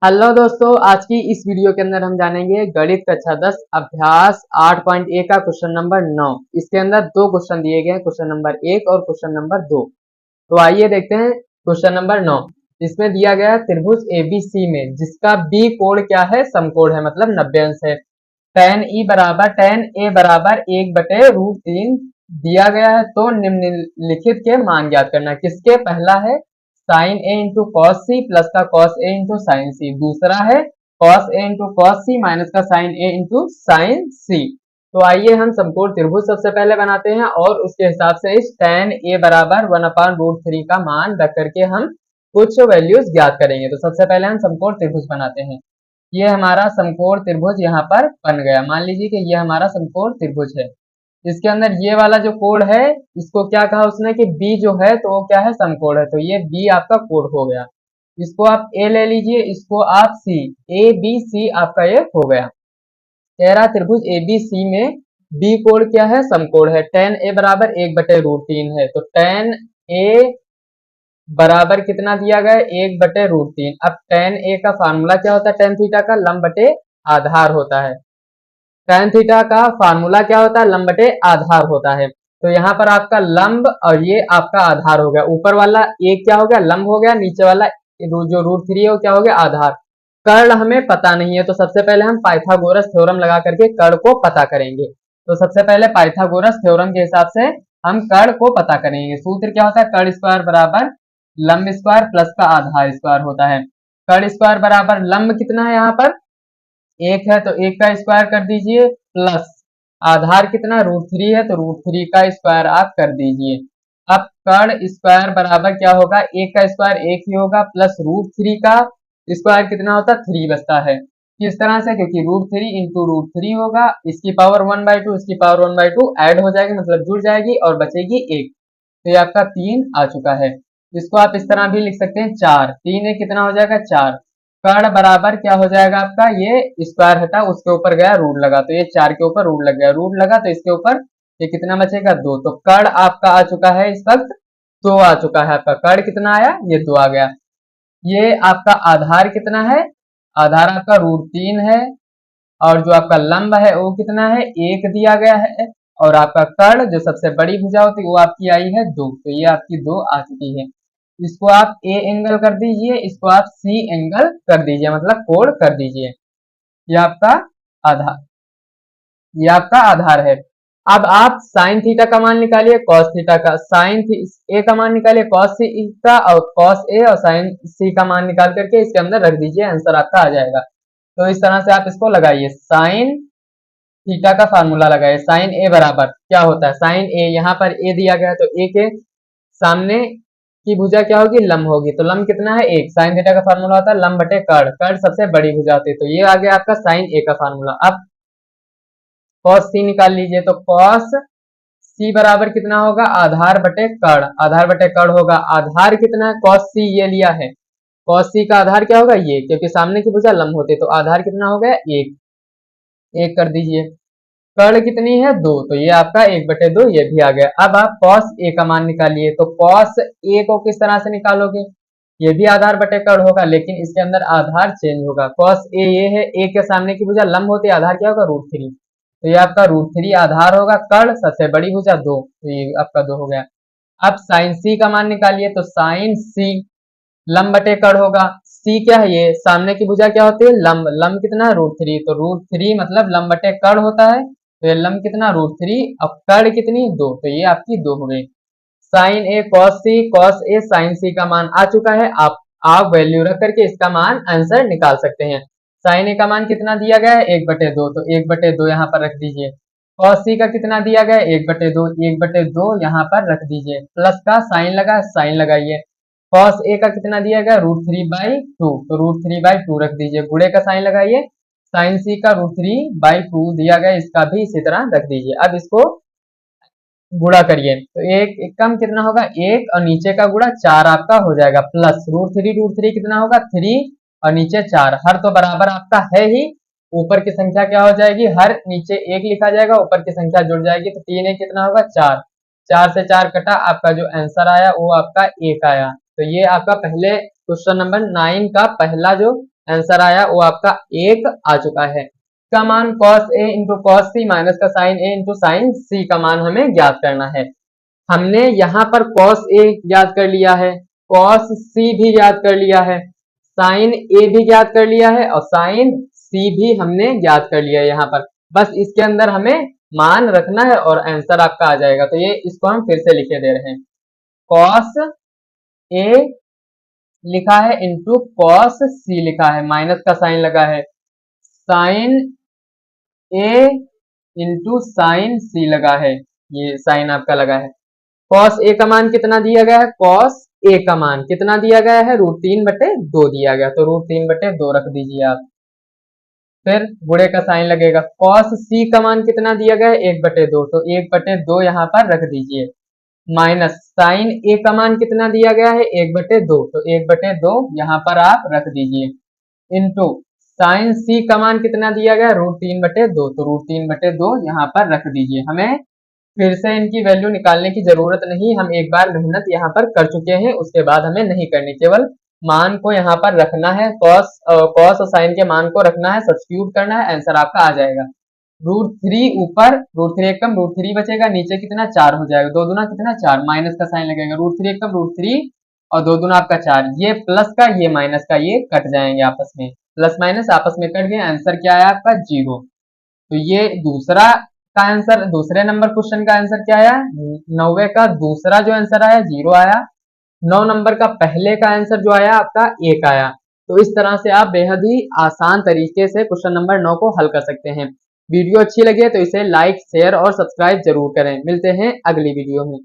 Hello दोस्तों, आज की इस वीडियो के अंदर हम जानेंगे गणित कक्षा 10 अभ्यास 8.1 का क्वेश्चन नंबर 9। इसके अंदर दो क्वेश्चन दिए गए हैं, क्वेश्चन नंबर 1 और क्वेश्चन नंबर 2। तो आइए देखते हैं क्वेश्चन नंबर 9। इसमें दिया गया है त्रिभुज एबीसी में जिसका बी कोण क्या है, समकोण है, मतलब 90 अंश है। tan ए बराबर 1/√3 दिया गया है। तो निम्नलिखित के मान ज्ञात करना। किसके? पहला है साइन ए इंटू कॉस सी प्लस का कॉस ए इंटू साइन सी। दूसरा है cos A into cos C minus का साइन ए इंटू साइन सी। तो आइए हम समकोण त्रिभुज सबसे पहले बनाते हैं और उसके हिसाब से इस tan ए बराबर 1/√3 का मान रख करके हम कुछ वैल्यूज ज्ञात करेंगे। तो सबसे पहले हम समकोण त्रिभुज बनाते हैं। ये हमारा समकोण त्रिभुज यहाँ पर बन गया। मान लीजिए कि ये हमारा समकोण त्रिभुज है। इसके अंदर ये वाला जो कोण है, इसको क्या कहा उसने कि बी जो है तो वो क्या है, समकोण है। तो ये बी आपका कोण हो गया। इसको आप ए ले लीजिए, इसको आप सी। ए बी सी आपका ये हो गया। कह रहा त्रिभुज ए बी सी में बी कोण क्या है, समकोण है। tan ए बराबर 1/√3 है। तो tan ए बराबर कितना दिया गया है, 1/√3। अब tan ए का फार्मूला क्या होता है, tan थीटा का लंब बटे आधार होता है। tan थीटा का फार्मूला क्या होता है, लंब बटे आधार होता है। तो यहाँ पर आपका लंब और ये आपका आधार हो गया। ऊपर वाला एक क्या हो गया, लंब हो गया। नीचे वाला जो √3 है वो क्या हो गया, आधार। कर्ण हमें पता नहीं है, तो सबसे पहले हम पाइथागोरस थ्योरम लगा करके कर्ण को पता करेंगे। तो सबसे पहले पाइथागोरस थ्योरम के हिसाब से हम कर्ण को पता करेंगे। सूत्र क्या होता है, कर्ण स्क्वायर बराबर लंब स्क्वायर प्लस का आधार स्क्वायर होता है। कर्ण स्क्वायर बराबर लंब कितना है, यहाँ पर एक है तो एक का स्क्वायर कर दीजिए, प्लस आधार कितना √3 है तो √3 का स्क्वायर आप कर दीजिए। अब कर्ण स्क्वायर बराबर क्या होगा, एक का स्क्वायर एक ही होगा, प्लस √3 का स्क्वायर कितना होता है, 3 बचता है। किस तरह से, क्योंकि √3 इंटू √3 होगा, इसकी पावर 1/2 इसकी पावर 1/2 ऐड हो जाएगी, मतलब जुड़ जाएगी और बचेगी 1। तो ये आपका 3 आ चुका है। इसको आप इस तरह भी लिख सकते हैं 4। 3 कितना हो जाएगा, 4। कर्ण बराबर क्या हो जाएगा आपका, ये स्क्वायर हटा उसके ऊपर गया रूट लगा, तो ये 4 के ऊपर रूट लग गया, रूट लगा तो इसके ऊपर ये कितना बचेगा, 2। तो कर्ण आपका आ चुका है इस वक्त 2 आ चुका है। आपका कर्ण कितना आया, ये 2 आ गया। ये आपका आधार कितना है, आधार आपका √3 है। और जो आपका लंब है वो कितना है, 1 दिया गया है। और आपका कर्ण जो सबसे बड़ी भुजा होती है वो आपकी आई है 2। तो ये आपकी 2 आ चुकी है। इसको आप ए एंगल कर दीजिए, इसको आप सी एंगल कर दीजिए, मतलब कोण कर दीजिए। ये आपका आधार, ये आपका आधार है। अब आप साइन थीटा का मान निकालिए, कॉस थीटा का। साइन ए का मान निकालिए, कॉस सी का, और कॉस ए और साइन सी का मान निकाल करके इसके अंदर रख दीजिए, आंसर आपका आ जाएगा। तो इस तरह से आप इसको लगाइए, साइन थीटा का फार्मूला लगाइए। साइन ए बराबर क्या होता है, साइन ए, यहाँ पर ए दिया गया है तो ए के सामने की भुजा क्या होगी, लंब होगी। तो लंब कितना है, 1। साइन थीटा का फार्मूला होता है लंब बटे कर्ण, कर्ण सबसे बड़ी भुजा होती है। तो ये आ गया आपका साइन ए का फार्मूला। अब कॉस सी निकाल लीजिए, तो कॉस सी बराबर कितना होगा, आधार बटे कर्ण, आधार बटे कर्ण होगा। आधार कितना है, कॉस सी ये लिया है, कॉस सी का आधार क्या होगा, ये, क्योंकि सामने की भुजा लंब होती है। तो आधार कितना हो गया, 1। 1 कर दीजिए। कर्ण कितनी है, 2। तो ये आपका 1/2 ये भी आ गया। अब आप कॉस ए का मान निकालिए, तो कॉस ए को किस तरह से निकालोगे, ये भी आधार बटे कर्ण होगा, लेकिन इसके अंदर आधार चेंज होगा। कॉस ए ये है, ए के सामने की भुजा लंब होती है, आधार क्या होगा, √3। तो ये आपका √3 आधार होगा। कर्ण सबसे बड़ी भुजा 2, तो ये आपका 2 हो गया। अब साइन सी का मान निकालिए, तो साइन सी लंब बटे कर्ण होगा। सी क्या है, ये सामने की भुजा क्या होती है, लंब। लंब कितना है, √3। तो √3 मतलब लंब बटे कर्ण होता है। तो ये लंब कितना, √3। अब कर्ण कितनी, 2। तो ये आपकी 2 हो गई। Sign A cos C, cos A sign सी का मान आ चुका है। आप वैल्यू रख करके इसका मान आंसर निकाल सकते हैं। साइन ए का मान कितना दिया गया है, 1/2। तो 1/2 यहाँ पर रख दीजिए। कॉस सी का कितना दिया गया है, 1/2। 1/2 यहाँ पर रख दीजिए, प्लस का साइन लगा, साइन लगाइए। कॉस ए का कितना दिया गया, √3/2। तो √3/2 रख दीजिए, गुणे का साइन लगाइए। साइन सी का √3/2 दिया गया, इसका भी इसी तरह रख दीजिए। अब इसको गुणा करिए, तो एक कम कितना होगा, 1, और नीचे का गुणा 4 आपका हो जाएगा, प्लस √3 कितना होगा, 3, और नीचे 4। हर तो बराबर आपका है ही, ऊपर की संख्या क्या हो जाएगी, हर नीचे 1 लिखा जाएगा, ऊपर की संख्या जुड़ जाएगी। तो 3 कितना होगा, 4। 4 से 4 कटा, आपका जो आंसर आया वो आपका 1 आया। तो ये आपका पहले क्वेश्चन नंबर 9 का पहला जो आंसर आया वो आपका 1 आ चुका है। का मान cos A into cos C minus का sine A into sine C का मान हमें ज्ञात करना है। हमने यहाँ पर cos A ज्ञात कर लिया है, cos C भी ज्ञात कर लिया है, साइन A भी ज्ञात कर लिया है और साइन C भी हमने ज्ञात कर लिया है। यहाँ पर बस इसके अंदर हमें मान रखना है और आंसर आपका आ जाएगा। तो ये इसको हम फिर से लिखे दे रहे हैं, cos A लिखा है इंटू cos C लिखा है, माइनस का साइन लगा है, sine A into sine C लगा है, ये साइन आपका लगा है। cos A का मान कितना दिया गया है, cos A का मान कितना दिया गया है, √3/2 दिया गया, तो √3/2 रख दीजिए आप। फिर गुणे का साइन लगेगा, cos C का मान कितना दिया गया है, 1/2, तो 1/2 यहाँ पर रख दीजिए, माइनस साइन A का मान कितना दिया गया है, 1/2, तो 1/2 यहाँ पर आप रख दीजिए, इंटू साइन C का मान कितना दिया गया, √3/2, तो √3/2 यहाँ पर रख दीजिए। हमें फिर से इनकी वैल्यू निकालने की जरूरत नहीं, हम एक बार मेहनत यहाँ पर कर चुके हैं, उसके बाद हमें नहीं करनी, केवल मान को यहाँ पर रखना है, कॉस और साइन के मान को रखना है, सब्स्टिट्यूट करना है, आंसर आपका आ जाएगा। √3 ऊपर, √3 कम √3 बचेगा, नीचे कितना 4 हो जाएगा, 2 दूना कितना 4, माइनस का साइन लगेगा, √3 कम √3 और 2 दूना आपका 4, ये प्लस का ये माइनस का ये कट जाएंगे आपस में, प्लस माइनस आपस में कट गए, आंसर क्या आया आपका 0। तो ये दूसरा का आंसर, दूसरे नंबर क्वेश्चन का आंसर क्या आया, 90 का दूसरा जो आंसर आया 0 आया, 9 नंबर का पहले का आंसर जो आया आपका 1 आया। तो इस तरह से आप बेहद ही आसान तरीके से क्वेश्चन नंबर 9 को हल कर सकते हैं। वीडियो अच्छी लगे तो इसे लाइक, शेयर और सब्सक्राइब जरूर करें। मिलते हैं अगली वीडियो में।